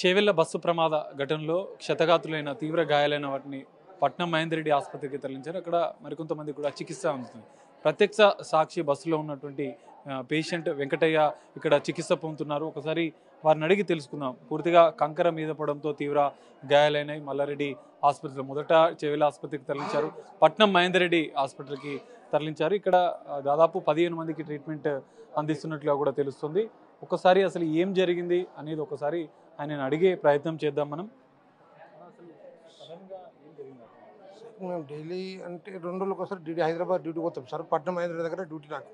Chevella bus ప్రమాద ఘటనలో క్షతగాతులైన తీవ్ర గాయాలైన వాటిని పట్నం మహేందర్ రెడ్డి ఆసుపత్రికి తరలించారు. అక్కడ మరికొంతమంది కూడా చికిత్స అందుతుంది. ప్రత్యక్ష సాక్షి బస్సులో ఉన్నటువంటి పేషెంట్ వెంకటయ్య ఇక్కడ చికిత్స పొందుతున్నారు. ఒకసారి వారిని అడిగి తెలుసుకుందాం. పూర్తిగా కంకర మీద పడంతో తీవ్ర గాయాలైనాయి. మల్లారెడ్డి ఆసుపత్రిలో మొదట చేవెళ్ల ఆసుపత్రికి తరలించారు, పట్నం మహేందర్ రెడ్డి హాస్పిటల్కి తరలించారు. ఇక్కడ దాదాపు 15 మందికి ట్రీట్మెంట్ అందిస్తున్నట్లుగా కూడా తెలుస్తుంది. ఒకసారి అసలు ఏం జరిగింది అనేది ఒకసారి ఆయన అడిగే ప్రయత్నం చేద్దాం మనం. మేము డైలీ అంటే 2 రోజులకు ఒకసారి హైదరాబాద్ డ్యూటీ పోతాం సార్. పట్నం మహేంద్ర రెడ్డి దగ్గర డ్యూటీ నాకు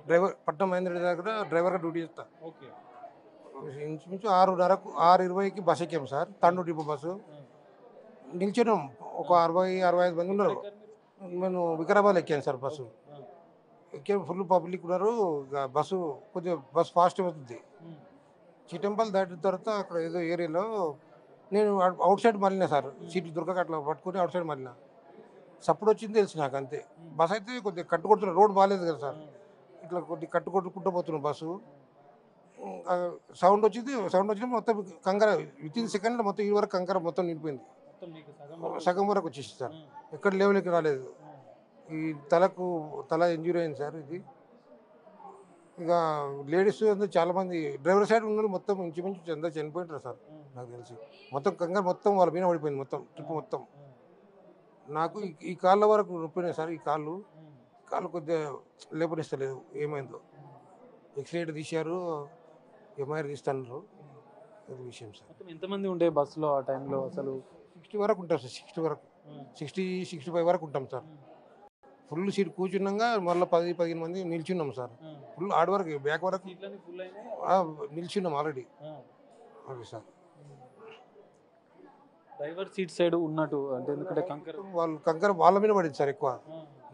డ్రైవర్, పట్నం మహేంద్ర రెడ్డి దగ్గర డ్రైవర్గా డ్యూటీ చేస్తాను. ఇంచుమించు 6:20కి బస్ ఎక్కాము సార్. తండు డిపో బస్సు నిల్చున్నాం. ఒక 60-65 మంది ఉన్నారు. నేను వికారాబాద్ ఎక్కాను సార్. బస్సు ఎక్కాను, ఫుల్ పబ్లిక్ ఉన్నారు. బస్సు కొద్దిగా ఫాస్ట్ అవుతుంది. చిటంపల్ దాటిన తర్వాత అక్కడ ఏదో ఏరియాలో నేను అవుట్ సైడ్ మళ్ళినా సార్. సీట్లు దొరకక అట్లా పట్టుకుని అవుట్ సైడ్ మళ్ళినా. సప్పుడు వచ్చింది తెలుసు నాకు అంతే. బస్ అయితే కొద్దిగా కట్టుకొడుతున్నాను. రోడ్ బాగాలేదు కదా సార్. ఇట్లా కొద్దిగా కట్టుకుంటూ పోతున్నాం బస్సు. సౌండ్ వచ్చిన మొత్తం కంకర విత్ ఇన్ సెకండ్లో మొత్తం ఈ వరకు కంకర మొత్తం నిండిపోయింది. సగం వరకు వచ్చేసి సార్. ఎక్కడ లెవెల్కి రాలేదు. ఈ తల ఇంజూరీ అయింది సార్. ఇది ఇక లేడీస్ అందరూ చాలామంది డ్రైవర్ సైడ్ ఉన్న మొత్తం ఇంచుమించు అందరూ చనిపోయింటారు సార్. నాకు తెలిసి మొత్తం కంగారు మొత్తం వాళ్ళ మీద పడిపోయింది. మొత్తం ట్రిప్ మొత్తం. నాకు ఈ కాళ్ళ వరకు నొప్పినాయి సార్. ఈ కాళ్ళు కొద్దిగా లేపనిస్తలేదు. ఏమైందో ఎక్స్రే తీశారు, ఎంఆర్ఐ తీస్తున్నారు. అది విషయం సార్. ఎంతమంది ఉండే బస్సులో ఆ టైంలో? అసలు 60 వరకు ఉంటాం సార్. 60 వరకు 65 వరకు ఉంటాం సార్. ఫుల్ సీట్ కూర్చున్నాగా మళ్ళీ 10-15 మంది నిల్చున్నాం సార్. ఫుల్ ఆడ వరకు బ్యాక్ వరకు నిల్చున్నాం ఆల్రెడీ. అది సార్ డ్రైవర్ సీట్ సైడ్ ఉన్నట్టు అంటే ఎందుకంటే కంకర వాళ్ళ మీద పడింది సార్ ఎక్కువ.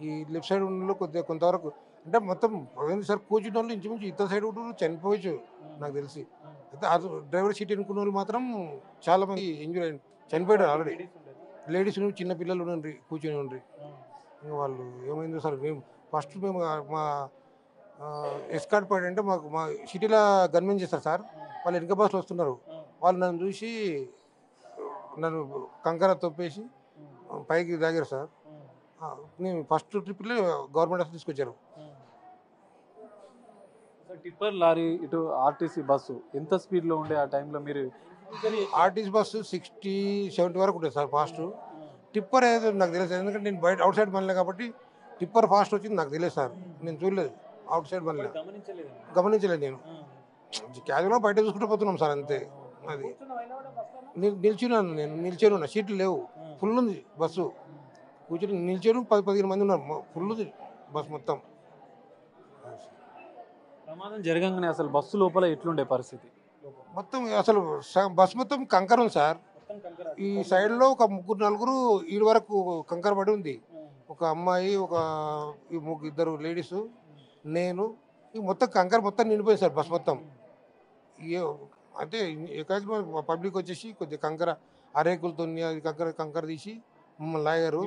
ఈ లెఫ్ట్ సైడ్ ఉన్న కొద్దిగా కొంతవరకు అంటే మొత్తం సార్ కూర్చున్న వాళ్ళు ఇంచుమించు ఇతర సైడ్ చనిపోవచ్చు నాకు తెలిసి. అయితే అది డ్రైవర్ సీట్ ఎన్నుకున్న వాళ్ళు మాత్రం చాలా మంది ఇంజూరీ అయ్యి చనిపోయారు ఆల్రెడీ. లేడీస్ చిన్న పిల్లలు ఉండ్రి కూర్చొని ఉండ్రి. ఇంకా వాళ్ళు ఏమైందో సార్. మేము మా ఎస్కార్ట్ పాయింట్ అంటే మా సిటీలో గన్మెన్ చేస్తారు సార్. వాళ్ళు వెనక బస్సులు వస్తున్నారు. వాళ్ళు నన్ను చూసి నన్ను కంకర తొప్పేసి పైకి తాగారు సార్. నేను ఫస్ట్ ట్రిప్లో గవర్నమెంట్ హాస్పిటల్ తీసుకొచ్చారు. టిప్పర్ లారీ ఇటు ఆర్టీసీ బస్సు ఎంత స్పీడ్లో ఉండే ఆ టైంలో? మీరు ఆర్టీసీ బస్సు 60-70 వరకు ఉంటుంది సార్ ఫాస్ట్. టిప్పర్ ఏదో నాకు తెలియదు ఎందుకంటే నేను బయట అవుట్ సైడ్ మళ్ళీ కాబట్టి టిప్పర్ ఫాస్ట్ వచ్చింది నాకు తెలియదు సార్. నేను చూడలేదు అవుట్ సైడ్ మళ్ళీ గమనించలేదు. నేను క్యాజువల్గా బయట చూసుకుంటూ పోతున్నాం సార్ అంతే. అది నిల్చొని ఉన్నా. సీట్లు లేవు. ఫుల్ ఉంది బస్సు. కూర్చొని నిల్చొని 10-15 మంది ఉన్నారు. ఫుల్ ఉంది బస్ మొత్తం. ప్రమాదం జరగగానే అసలు బస్సు లోపల ఎట్లుండే పరిస్థితి? మొత్తం అసలు బస్ మొత్తం కంకర ఉంది సార్. ఈ సైడ్లో ఒక 3-4 ఈడు వరకు కంకర పడి ఉంది. ఒక అమ్మాయి, ఇద్దరు లేడీసు, నేను. ఈ మొత్తం కంకర మొత్తం నిండిపోయింది సార్ బస్ మొత్తం. అంటే ఎక్కడికి పబ్లిక్ వచ్చేసి కొద్దిగా కంకర అరేకులతో కంకర తీసి మమ్మల్ని లాగారు.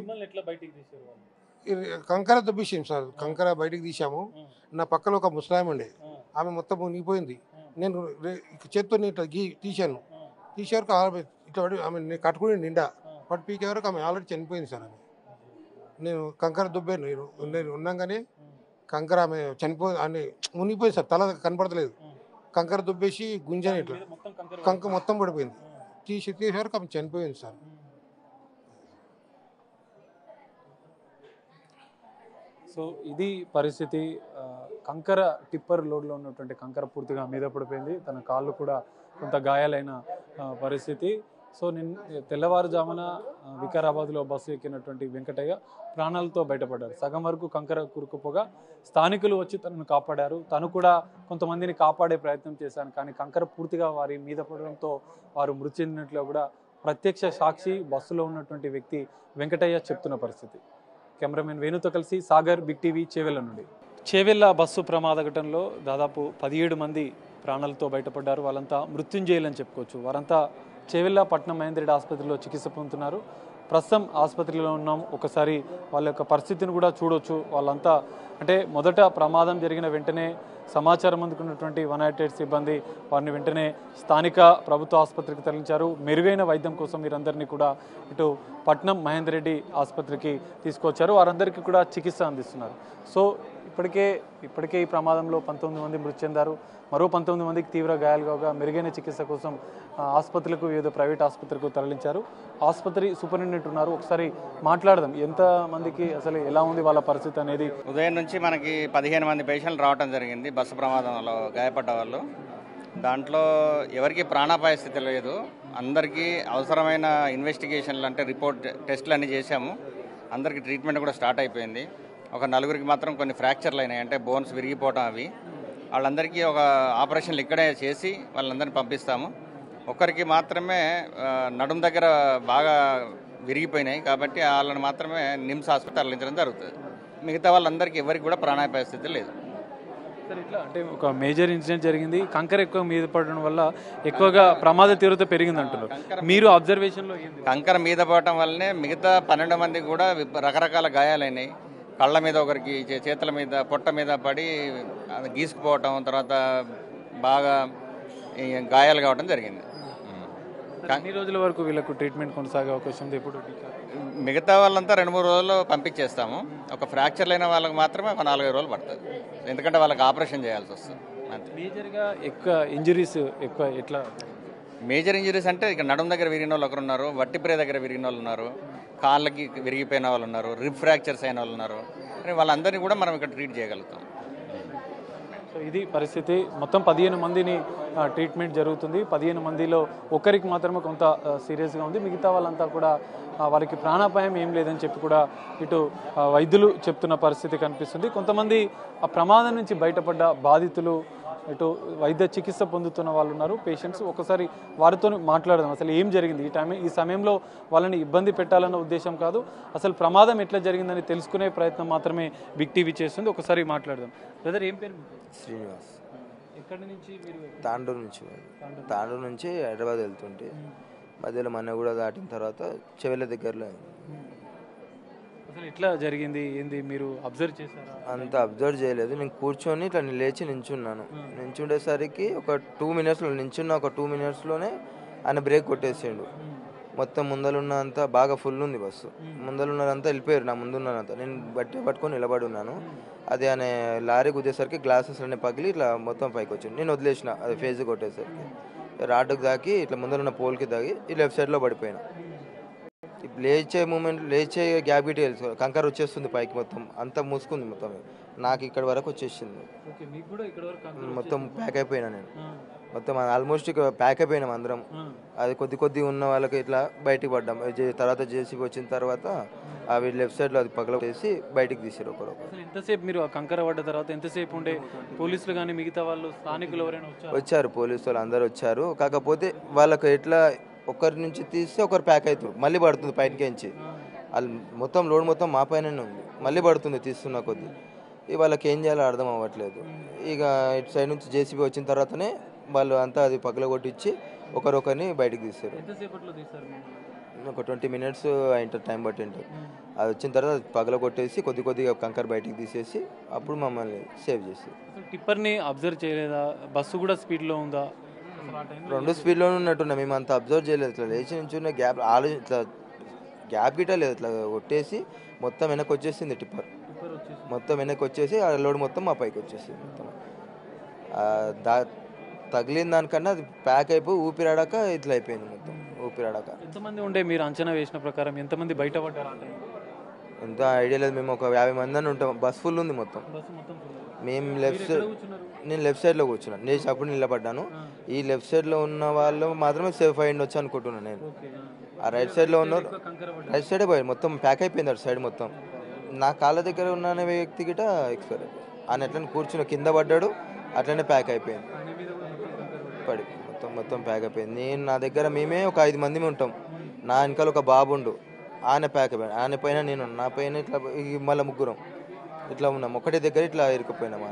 కంకర దొబ్బేసాము సార్. కంకర బయటికి తీసాము. నా పక్కన ఒక ముస్లాం ఉండే, ఆమె మొత్తం మునిగిపోయింది. నేను చేత్తో ఇట్లా తీశాను. తీసే వరకు ఇట్లా ఆమె నేను కట్టుకుని నిండా పట్టు పీకే వరకు ఆమె ఆల్రెడీ చనిపోయింది సార్. ఆమె నేను కంకర దొబ్బాను. నేను ఉన్నాగానే కంకర ఆమె ఆమె మునిగిపోయింది సార్. తల కనపడతలేదు. కంకర దుబ్బేసి గుంజని ఇట్లా కంక మొత్తం పడిపోయింది. తీసే వరకు ఆమె చనిపోయింది సార్. సో ఇది పరిస్థితి. కంకర టిప్పర్ లోడ్లో ఉన్నటువంటి కంకర పూర్తిగా మీద పడిపోయింది. తన కాళ్ళు కూడా కొంత గాయాలైన పరిస్థితి. సో తెల్లవారుజామున వికారాబాద్లో బస్సు ఎక్కినటువంటి వెంకటయ్య ప్రాణాలతో బయటపడ్డారు. సగం వరకు కంకర కూరుకుపోగా స్థానికులు వచ్చి తనను కాపాడారు. తను కూడా కొంతమందిని కాపాడే ప్రయత్నం చేశాను, కానీ కంకర పూర్తిగా వారి మీద పడడంతో వారు మృతి చెందినట్లు కూడా ప్రత్యక్ష సాక్షి బస్సులో ఉన్నటువంటి వ్యక్తి వెంకటయ్య చెప్తున్న పరిస్థితి. కెమెరామెన్ వేణుతో కలిసి సాగర్, బిగ్ టీవీ, చేవెళ్ల నుండి. చేవెళ్ల బస్సు ప్రమాద ఘటనలో దాదాపు 17 మంది ప్రాణాలతో బయటపడ్డారు. వాళ్ళంతా మృత్యుంజయులని చెప్పుకోవచ్చు. వారంతా చేవెళ్ల పట్నం మహేందర్ రెడ్డి ఆసుపత్రిలో చికిత్స పొందుతున్నారు. ప్రస్తుతం ఆసుపత్రిలో ఉన్నాం. ఒకసారి వాళ్ళ యొక్క పరిస్థితిని కూడా చూడొచ్చు. వాళ్ళంతా అంటే మొదట ప్రమాదం జరిగిన వెంటనే సమాచారం అందుకున్నటువంటి 188 సిబ్బంది వారిని వెంటనే స్థానిక ప్రభుత్వ ఆసుపత్రికి తరలించారు. మెరుగైన వైద్యం కోసం వీరందరినీ కూడా ఇటు పట్నం మహేందర్ రెడ్డి ఆసుపత్రికి తీసుకొచ్చారు. వారందరికీ కూడా చికిత్స అందిస్తున్నారు. సో ఇప్పటికే ఈ ప్రమాదంలో 19 మంది మృతి చెందారు. మరో 19 మందికి తీవ్ర గాయాలు కాగా మెరుగైన చికిత్స కోసం ఆసుపత్రులకు వివిధ ప్రైవేట్ ఆసుపత్రులకు తరలించారు. ఆసుపత్రి సూపరింటెండెంట్ ఉన్నారు. ఒకసారి మాట్లాడదాం. ఎంత మందికి అసలు ఎలా ఉంది వాళ్ళ పరిస్థితి అనేది. ఉదయం నుంచి మనకి 15 మంది పేషెంట్లు రావడం జరిగింది బస్సు ప్రమాదంలో గాయపడ్డ వాళ్ళు. దాంట్లో ఎవరికి ప్రాణాపాయ స్థితి లేదు. అందరికీ అవసరమైన ఇన్వెస్టిగేషన్లు అంటే రిపోర్ట్ టెస్టులు అన్నీ చేశాము. అందరికీ ట్రీట్మెంట్ కూడా స్టార్ట్ అయిపోయింది. ఒక నలుగురికి మాత్రం కొన్ని ఫ్రాక్చర్లు అయినాయి, అంటే బోన్స్ విరిగిపోవటం అవి. వాళ్ళందరికీ ఒక ఆపరేషన్లు ఇక్కడే చేసి వాళ్ళందరినీ పంపిస్తాము. ఒక్కరికి మాత్రమే నడుము దగ్గర బాగా విరిగిపోయినాయి కాబట్టి వాళ్ళని మాత్రమే నిమ్స్ హాస్పిటల్ తరలించడం జరుగుతుంది. మిగతా వాళ్ళందరికీ ఎవరికి కూడా ప్రాణాపాయ స్థితి లేదు. సార్ ఇట్లా అంటే ఒక మేజర్ ఇన్సిడెంట్ జరిగింది. కంకర ఎక్కువ మీద పడడం వల్ల ఎక్కువగా ప్రమాద తీవ్రత పెరిగింది అంటున్నారు. మీరు అబ్జర్వేషన్లో కంకర మీద పడటం వల్లనే మిగతా 12 మందికి కూడా రకరకాల గాయాలైనాయి. కళ్ళ మీద, ఒకరికి చేతుల మీద, పొట్ట మీద పడి గీసుకుపోవటం, తర్వాత బాగా గాయాలు కావడం జరిగింది. ఎన్ని రోజుల వరకు వీళ్ళకు ట్రీట్మెంట్ కొనసాగే అవకాశం ఉంది? ఎప్పుడు మిగతా వాళ్ళంతా 2-3 రోజుల్లో పంపించేస్తాము. ఒక ఫ్రాక్చర్ అయిన వాళ్ళకి మాత్రమే ఒక 4-5 రోజులు పడుతుంది, ఎందుకంటే వాళ్ళకి ఆపరేషన్ చేయాల్సి వస్తుంది. మేజర్గా ఎక్కువ ఇంజరీస్ ఎక్కువ ఎట్లా? మేజర్ ఇంజరీస్ అంటే ఇక నడుము దగ్గర విరిగిన వాళ్ళు ఒకరు ఉన్నారు, వట్టిప్రే దగ్గర విరిగిన వాళ్ళు ఉన్నారు, కాళ్ళకి విరిగిపోయిన వాళ్ళు ఉన్నారు, రిబ్ ఫ్రాక్చర్స్ అయిన వాళ్ళు ఉన్నారు. వాళ్ళందరినీ కూడా మనం ఇక్కడ ట్రీట్ చేయగలుగుతాం. సో ఇది పరిస్థితి. మొత్తం 15 మందిని ట్రీట్మెంట్ జరుగుతుంది. 15 మందిలో ఒకరికి మాత్రమే కొంత సీరియస్గా ఉంది. మిగతా వాళ్ళంతా కూడా వారికి ప్రాణాపాయం ఏం లేదని చెప్పి కూడా ఇటు వైద్యులు చెప్తున్న పరిస్థితి కనిపిస్తుంది. కొంతమంది ఆ ప్రమాదం నుంచి బయటపడ్డ బాధితులు, ఇటు వైద్య చికిత్స పొందుతున్న వాళ్ళు ఉన్నారు, పేషెంట్స్. ఒకసారి వారితో మాట్లాడదాం. అసలు ఏం జరిగింది ఈ సమయంలో వాళ్ళని ఇబ్బంది పెట్టాలన్న ఉద్దేశం కాదు, అసలు ప్రమాదం ఎట్లా జరిగిందని తెలుసుకునే ప్రయత్నం మాత్రమే బిగ్ టీవీ చేస్తుంది. ఒకసారి మాట్లాడదాం. బ్రదర్ ఏం పేరు? శ్రీనివాస్. ఎక్కడి నుంచి మీరు? తాండూరు నుంచి హైదరాబాద్ వెళ్తుంటే మధ్యలో మన్నగూడ దాటిన తర్వాత చెవెళ్ళ దగ్గరలో అసలు ఎట్లా జరిగింది ఏంది మీరు అబ్జర్వ్ చేశారా? అంత అబ్జర్వ్ చేయలేదు. నేను కూర్చొని ఇట్లా లేచి నించున్నాను. నించుండేసరికి ఒక 2 మినిట్స్లో నించున్న ఒక 2 మినిట్స్లోనే ఆయన బ్రేక్ కొట్టేసిండు. మొత్తం ముందలున్న అంతా బాగా ఫుల్ ఉంది బస్సు. ముందలున్నదంతా వెళ్ళిపోయారు, నా ముందున్నదంతా. నేను పట్టుకొని నిలబడి ఉన్నాను. అది ఆయన లారీ గుద్దేసరికి గ్లాసెస్ అన్నీ పగిలి ఇట్లా మొత్తం పైకి వచ్చింది. నేను వదిలేసిన, అది ఫేజ్ కొట్టేసరికి రాడ్డుకు దాకి ఇట్లా ముందరున్న పోల్కి దాగి ఈ లెఫ్ట్ సైడ్లో పడిపోయినా. లేచే గ్యాప్ గిట్ తెలుసు, కంకర వచ్చేస్తుంది పైకి, మొత్తం అంతా మూసుకుంది. మొత్తం నాకు ఇక్కడ వరకు వచ్చేసింది. మొత్తం ప్యాక్ అయిపోయినా నేను. మొత్తం ఆల్మోస్ట్ ఇక ప్యాక్ అయిపోయినాం అందరం. అది కొద్ది ఉన్న వాళ్ళకి ఇట్లా బయటికి పడ్డాం. తర్వాత జేసీబీ వచ్చిన తర్వాత అవి లెఫ్ట్ సైడ్లో అది పగలవేసి బయటికి తీసారు ఒకరొకరు. ఎంతసేపు మీరు కంకర పడ్డ తర్వాత ఎంతసేపు ఉండే? పోలీసులు కానీ మిగతా వాళ్ళు స్థానికులు ఎవరైనా వచ్చారు? పోలీసు వాళ్ళు అందరు వచ్చారు. కాకపోతే వాళ్ళకు ఎట్లా ఒకరి నుంచి తీస్తే ఒకరు ప్యాక్ అవుతారు, మళ్ళీ పడుతుంది పైనకించి. వాళ్ళు మొత్తం లోడ్ మొత్తం మా పైననే ఉంది, మళ్ళీ పడుతుంది తీస్తున్న కొద్ది. ఇక వాళ్ళకి ఏం చేయాలో అర్థం అవ్వట్లేదు. ఇక ఇటు సైడ్ నుంచి జేసీబీ వచ్చిన తర్వాతనే వాళ్ళు అంతా అది పగలగొట్టించి ఒకరొకరిని బయటకు తీస్తారు. ఒక 20 మినిట్స్ అయింటుంది, టైం బట్టి ఉంటుంది. అది వచ్చిన తర్వాత పగలగొట్టేసి కొద్దిగా కంకర బయటికి తీసేసి అప్పుడు మమ్మల్ని సేవ్ చేసి. టిప్పర్ని అబ్జర్వ్ చేయలేదా? బస్సు కూడా స్పీడ్లో ఉందా? 2 స్పీడ్లోనే ఉన్నట్టున్నా. మేము అంత అబ్జర్వ్ చేయలేదు. ఇట్లా లేచి నుంచి గ్యాప్ ఇట్లా గ్యాప్ గిట్ట లేదు, ఇట్లా కొట్టేసి మొత్తం వెనక్కి వచ్చేసింది. టిప్పర్ మొత్తం వెనక్కి వచ్చేసి ఆ లోడ్ మొత్తం మా పైకి వచ్చేసింది. మొత్తం తగిలిన దానికన్నా అది ప్యాక్ అయిపోయి ఊపిరాడాక ఇట్లా అయిపోయింది. మొత్తం ఊపిరాడాక. ఎంతమంది ఉండే మీరు అంచనా వేసిన ప్రకారం? ఎంతమంది బయటపడ్డారు? ఎంత ఐడియా లేదు. మేము ఒక 50 మంది అని ఉంటాం. బస్ ఫుల్ ఉంది మొత్తం. మేము నేను లెఫ్ట్ సైడ్లో కూర్చున్నాను. నేను అప్పుడు నిలబడ్డాను. ఈ లెఫ్ట్ సైడ్లో ఉన్న వాళ్ళు మాత్రమే సేఫ్ అయ్యి ఉండొచ్చు అనుకుంటున్నాను నేను. ఆ రైట్ సైడ్లో ఉన్నారు, రైట్ సైడే పోయారు. మొత్తం ప్యాక్ అయిపోయింది అటు సైడ్ మొత్తం. నా కాళ్ళ దగ్గర ఉన్న వ్యక్తి గిట ఎక్స్పైర్ అయిపోయింది. ఆయన ఎట్లనే కూర్చున్న కింద పడ్డాడు, అట్లనే ప్యాక్ అయిపోయింది. మొత్తం ప్యాక్ అయిపోయింది. నా దగ్గర మేమే ఒక 5 మంది ఉంటాం. నా వెనకాల ఒక బాబుండు, ఆయన ప్యాక్ అయిపోయాడు. ఆయన పైన నేను, నా పైన ఇట్లా మళ్ళీ ముగ్గురం ఇట్లా ఉన్నాం. ఒకటే దగ్గర ఇట్లా ఇరుక్కుపోయినాం.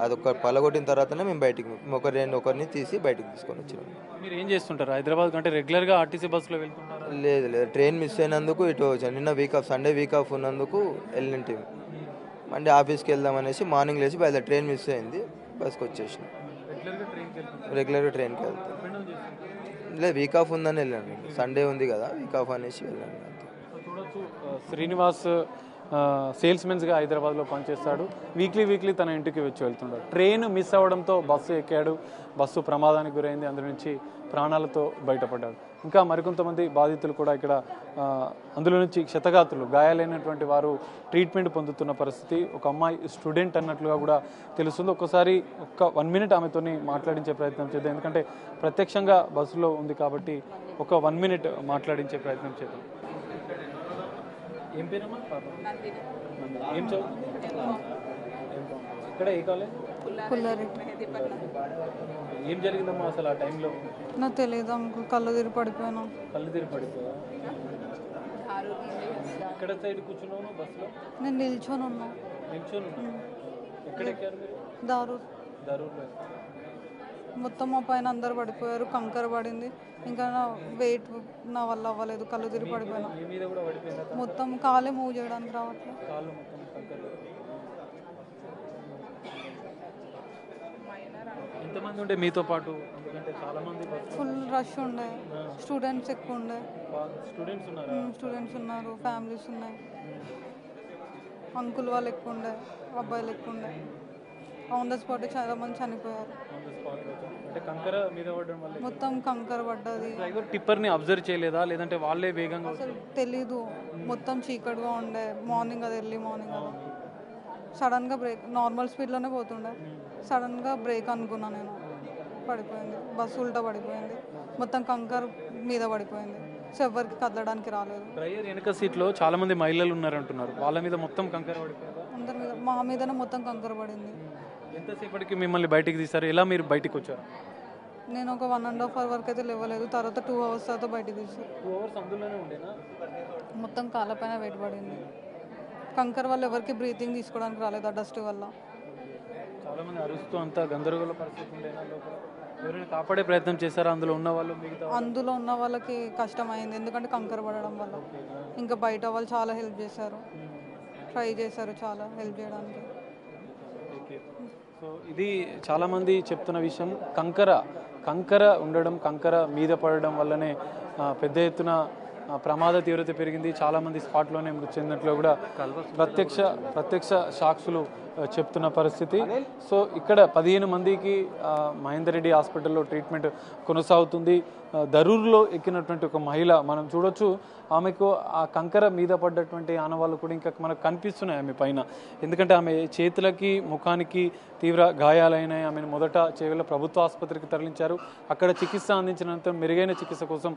అదొక పలగొట్టిన తర్వాతనే మేము బయటికి ఒకరిని తీసి బయటికి తీసుకొని వచ్చినాం. మీరు ఏం చేస్తుంటారు హైదరాబాద్ కంటే రెగ్యులర్గా ఆర్టీసీ బస్సులో వెళ్తుంటారా? లేదు లేదు, ట్రైన్ మిస్ అయినందుకు ఇటు వచ్చాను. నిన్న week off, Sunday week off ఉన్నందుకు వెళ్ళింటి. మండే ఆఫీస్కి వెళ్దాం అనేసి మార్నింగ్ లేచి బయలుదేరి, ట్రైన్ మిస్ అయింది, బస్కి వచ్చేసిన. రెగ్యులర్గా ట్రైన్కి వెళ్తాను. లేదు, వీక్ ఆఫ్ ఉందని వెళ్ళాను. సండే ఉంది కదా, వీక్ ఆఫ్ అనేసి వెళ్ళాను. చూడొచ్చు, శ్రీనివాస్ సేల్స్మెన్స్గా హైదరాబాద్లో పనిచేస్తాడు. వీక్లీ తన ఇంటికి వచ్చి వెళ్తుంటాడు. ట్రైన్ మిస్ అవ్వడంతో బస్సు ఎక్కాడు, బస్సు ప్రమాదానికి గురైంది, అందులో నుంచి ప్రాణాలతో బయటపడ్డాడు. ఇంకా మరికొంతమంది బాధితులు కూడా ఇక్కడ అందులో నుంచి క్షతగాతులు, గాయాలైనటువంటి వారు ట్రీట్మెంట్ పొందుతున్న పరిస్థితి. ఒక అమ్మాయి స్టూడెంట్ అన్నట్లుగా కూడా తెలుస్తుంది. ఒక్కసారి 1 మినిట్ ఆమెతోని మాట్లాడించే ప్రయత్నం చేద్దాం, ఎందుకంటే ప్రత్యక్షంగా బస్సులో ఉంది కాబట్టి 1 మినిట్ మాట్లాడించే ప్రయత్నం చేద్దాం. ఏం పేరమ్మా? ఏం చదువు? ఇక్కడ ఏ కాలేజ్? ఏం జరిగిందమ్మా అసలు ఆ టైంలో? నాకు తెలియదు అంకుల్, కళ్ళు తిరిగి పడిపోయాను. కళ్ళు తిరిగి పడిపోయా? ఎక్కడ సైడ్ కూర్చున్నావు బస్సులో? నేను నిల్చొని ఉన్నా. నిల్చొని ఉన్నా? ఎక్కడ ఎక్కారు మీరు? దారూర్లో. మొత్తం మా పైన అందరు పడిపోయారు, కంకర పడింది. ఇంకా నా వెయిట్ నా వల్ల అవ్వలేదు, కళ్ళు తిరిగి పడిపోయాను. మొత్తం కాలే మూవ్ చేయడానికి రావట్లేదు. ఎంతమంది ఉండే మీతో పాటు? ఎందుకంటే చాలా మంది ఫుల్ రష్ ఉండే, స్టూడెంట్స్ ఎక్కువ ఉండే. స్టూడెంట్స్ ఉన్నారు, ఫ్యామిలీస్ ఉన్నాయి. అంకుల్ వాళ్ళు ఎక్కువ ఉండే, అబ్బాయిలు ఎక్కువ ఉండే. ఆన్ ద స్పాట్ చాలా మంది చనిపోయారు. మొత్తం కంకర పడ్డది. డ్రైవర్ టిప్పర్ని అబ్జర్వ్ చేయలేదా, లేదంటే వాళ్ళే వేగంగా? అసలు తెలీదు, మొత్తం చీకటిగా ఉండే. మార్నింగ్ అది ఎర్లీ మార్నింగ్ అది. సడన్గా బ్రేక్, నార్మల్ స్పీడ్లోనే పోతుండే, సడన్గా బ్రేక్ అనుకున్నా నేను, పడిపోయింది బస్సు, ఉల్టా పడిపోయింది. మొత్తం కంకర్ మీద పడిపోయింది. సో ఎవరికి కదలడానికి రాలేదు. డ్రైవర్ వెనక సీట్లో చాలా మంది మహిళలు ఉన్నారంటున్నారు, వాళ్ళ మీద మొత్తం కంకర పడిపోయింది. అందరి మీద, మా మీదనే మొత్తం కంకర పడింది. ఎంతసేపటికి మిమ్మల్ని బయటికి తీశారు? ఎలా మీరు బయటికి వచ్చారు? నేను ఒక 1.5 అవర్ వరకు అయితే లేవలేదు. తర్వాత 2 అవర్స్ తర్వాత బయటికి తీశారు. 2 అవర్స్ అందులోనే ఉండేనా? మొత్తం కాళ్ళపైన వెయిట్ పడింది. కంకర్ వల్ల ఎవరికి బ్రీతింగ్ తీసుకోవడానికి రాలేదు, ఆ డస్ట్ వల్ల. చాలా మంది అరుస్తూ అంతా గందరగోళ పరిస్థితి ఉండేనా లోపల? ఎవరైనా కాపాడే ప్రయత్నం చేశారా అందులో ఉన్న వాళ్ళు? మిగతా అందులో ఉన్న వాళ్ళకి కష్టమైంది, ఎందుకంటే కంకర పడడం వల్ల. ఇంకా బయట వాళ్ళు చాలా హెల్ప్ చేశారు, ట్రై చేశారు చాలా హెల్ప్ చేయడానికి. సో ఇది చాలామంది చెప్తున్న విషయం. కంకర ఉండడం, కంకర మీద పడడం వల్లనే పెద్ద ఎత్తున ప్రమాద తీవ్రత పెరిగింది. చాలామంది స్పాట్లోనే మృతి చెందినట్లు కూడా ప్రత్యక్ష సాక్షులు చెప్తున్న పరిస్థితి. సో ఇక్కడ 15 మందికి మహేందర్ రెడ్డి హాస్పిటల్లో ట్రీట్మెంట్ కొనసాగుతుంది. దరూర్లో ఎక్కినటువంటి ఒక మహిళ మనం చూడొచ్చు, ఆమెకు ఆ కంకర మీద పడ్డటువంటి ఆనవాళ్ళు కూడా ఇంకా మనకు కనిపిస్తున్నాయి ఆమె పైన. ఎందుకంటే ఆమె చేతులకి, ముఖానికి తీవ్ర గాయాలైనాయి. ఆమెను మొదట చేవెళ్ళ ప్రభుత్వ ఆసుపత్రికి తరలించారు. అక్కడ చికిత్స అందించినంత మెరుగైన చికిత్స కోసం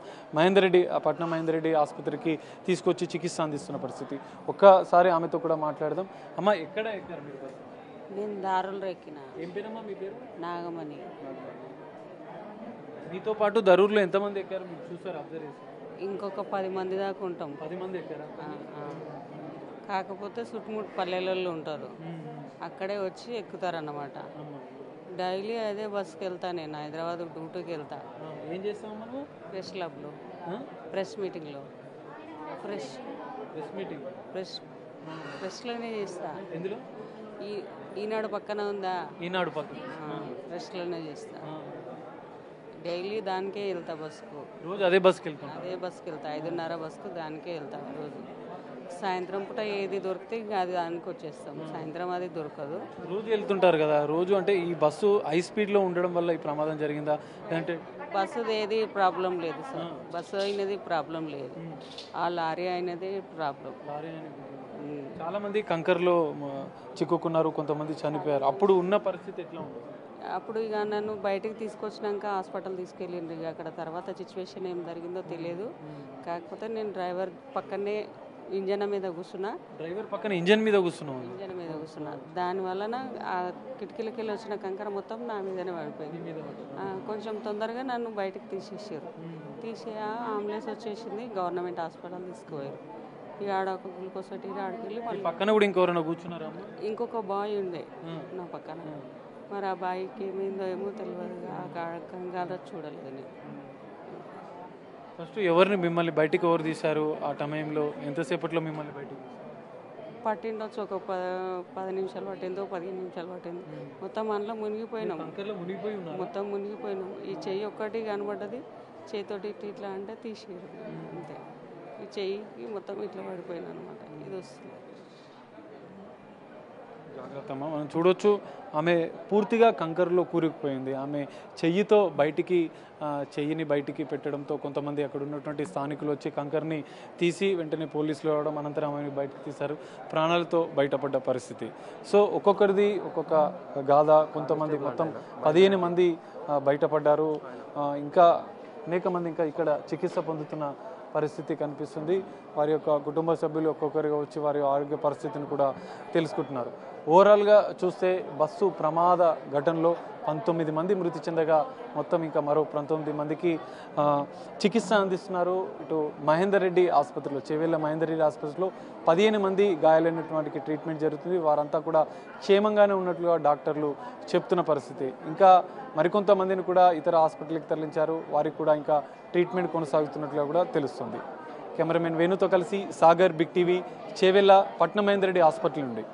పట్నం మహేందర్ రెడ్డి ఆసుపత్రికి తీసుకొచ్చి చికిత్స అందిస్తున్న పరిస్థితి. ఒక్కసారి ఆమెతో కూడా మాట్లాడదాం. అమ్మ, ఎక్కడ ఎక్కారు మీరు? నేను దారుల్లో ఎక్కిన. ఏం పేరమ్మా మీ పేరు? నాగమణి. మీతో పాటు దరూర్లో ఎంతమంది ఎక్కారు మీరు చూసారు, అబ్జర్వ్ చేశారు? ఇంకొక 10 మంది దాకా ఉంటాం. 10 మంది ఎక్కారా? కాకపోతే చుట్టుముట్టు పల్లెలలో ఉంటారు, అక్కడే వచ్చి ఎక్కుతారన్నమాట. డైలీ అదే బస్కి వెళ్తా, నేను హైదరాబాద్ డ్యూటీకి వెళ్తా. ఏం చేస్తాం మనం? ప్రెస్ క్లబ్లో, ప్రెస్ మీటింగ్లో. ప్రెస్లోనే చేస్తా. ఎందులో? ఈనాడు పక్కన ఉందా, ఈనాడు పక్కన ప్రెస్లోనే చేస్తా. డైలీ దానికే వెళ్తా బస్కు. రోజు అదే బస్కి వెళ్తాం? అదే బస్కి వెళ్తా, 5:30 బస్కు దానికే వెళ్తా రోజు. సాయంత్రం పూట ఏది దొరికితే ఇంకా అది దానికి వచ్చేస్తాం. సాయంత్రం అది దొరకదు. రోజు వెళ్తుంటారు కదా, రోజు అంటే ఈ బస్సు హై స్పీడ్లో ఉండడం వల్ల ఈ ప్రమాదం జరిగిందా, లేదంటే? బస్సు ఏది ప్రాబ్లం లేదు సార్, బస్సు అయినది ప్రాబ్లం లేదు, ఆ లారీ అయినది ప్రాబ్లం. చాలా మంది కంకర్లో చిక్కుకున్నారు, కొంతమంది చనిపోయారు. అప్పుడు ఉన్న పరిస్థితి ఎట్లా ఉంది? అప్పుడు ఇక నన్ను బయటకు తీసుకొచ్చినాక హాస్పిటల్ తీసుకెళ్ళిండ్రు. ఇక అక్కడ తర్వాత సిచ్యువేషన్ ఏం జరిగిందో తెలియదు. కాకపోతే నేను డ్రైవర్ పక్కనే ఇంజన్ మీద కూర్చున్నా. డ్రైవర్ పక్కన ఇంజన్ మీద కూర్చున్నాను? ఇంజన్ మీద కూర్చున్నా. దానివలన ఆ కిటికీలకి వెళ్ళి వచ్చిన కంకర మొత్తం నా మీదనే పడిపోయింది. కొంచెం తొందరగా నన్ను బయటకు తీసేసారు. అంబులెన్స్ వచ్చేసింది, గవర్నమెంట్ హాస్పిటల్ తీసుకుపోయారు. ఇక ఆడ ఒక గ్లూకోజ్ పెట్టి ఆడికి వెళ్ళి పక్కన కూడా ఇంకెవరైనా కూర్చున్నారా? ఇంకొక బాయ్ ఉండే నా పక్కన, మరి ఆ బాయికి ఏమైందో ఏమో తెలియదు. ఆ కంగారు చూడలేదు నేను. ఫస్ట్ ఎవరిని మిమ్మల్ని బయటికి ఎవరు తీశారు ఆ టైంలో? ఎంతసేపట్లో మిమ్మల్ని బయటికి తీశారు? పట్టిండొచ్చు, ఒక 10 నిమిషాలు పట్టిందో 15 నిమిషాలు పట్టింది. మొత్తం అందులో మునిగిపోయినాం, కంకర్లో మునిగిపోయి ఉన్నారు. మొత్తం మునిగిపోయినాం. ఈ చెయ్యి ఒక్కటి కనబడ్డది, చేతితోటి ఇట్లా అంటే తీసేయరు అంతే. ఈ చెయ్యికి మొత్తం ఇట్లా పడిపోయినా అనమాట. ఇది వస్తుంది. జాగ్రత్త అమ్మ. మనం చూడొచ్చు, ఆమె పూర్తిగా కంకరలో కూరుకుపోయింది. ఆమె చెయ్యితో బయటికి చెయ్యిని బయటికి పెట్టడంతో కొంతమంది అక్కడ ఉన్నటువంటి స్థానికులు వచ్చి కంకర్ని తీసి వెంటనే పోలీసులు రావడం, అనంతరం ఆమెను బయటకు తీశారు. ప్రాణాలతో బయటపడ్డ పరిస్థితి. సో ఒక్కొక్కరిది ఒక్కొక్క గాథ. కొంతమంది మొత్తం 15 మంది బయటపడ్డారు. ఇంకా అనేక మంది ఇంకా ఇక్కడ చికిత్స పొందుతున్న పరిస్థితి కనిపిస్తుంది. వారి యొక్క కుటుంబ సభ్యులు ఒక్కొక్కరిగా వచ్చి వారి ఆరోగ్య పరిస్థితిని కూడా తెలుసుకుంటున్నారు. ఓవరాల్గా చూస్తే బస్సు ప్రమాద ఘటనలో 19 మంది మృతి చెందగా మొత్తం ఇంకా మరో 19 మందికి చికిత్స అందిస్తున్నారు. ఇటు మహేందర్ రెడ్డి ఆసుపత్రిలో, చేవెళ్ళ మహేందర్ రెడ్డి ఆసుపత్రిలో 15 మంది గాయాలైనటువంటి ట్రీట్మెంట్ జరుగుతుంది. వారంతా కూడా క్షేమంగానే ఉన్నట్లుగా డాక్టర్లు చెప్తున్న పరిస్థితి. ఇంకా మరికొంతమందిని కూడా ఇతర హాస్పిటల్కి తరలించారు. వారికి కూడా ఇంకా ట్రీట్మెంట్ కొనసాగుతున్నట్లుగా కూడా తెలుస్తుంది. కెమెరామెన్ వేణుతో కలిసి సాగర్, బిగ్ టీవీ, చేవెళ్ళ పట్నం మహేందర్ రెడ్డి హాస్పిటల్ నుండి.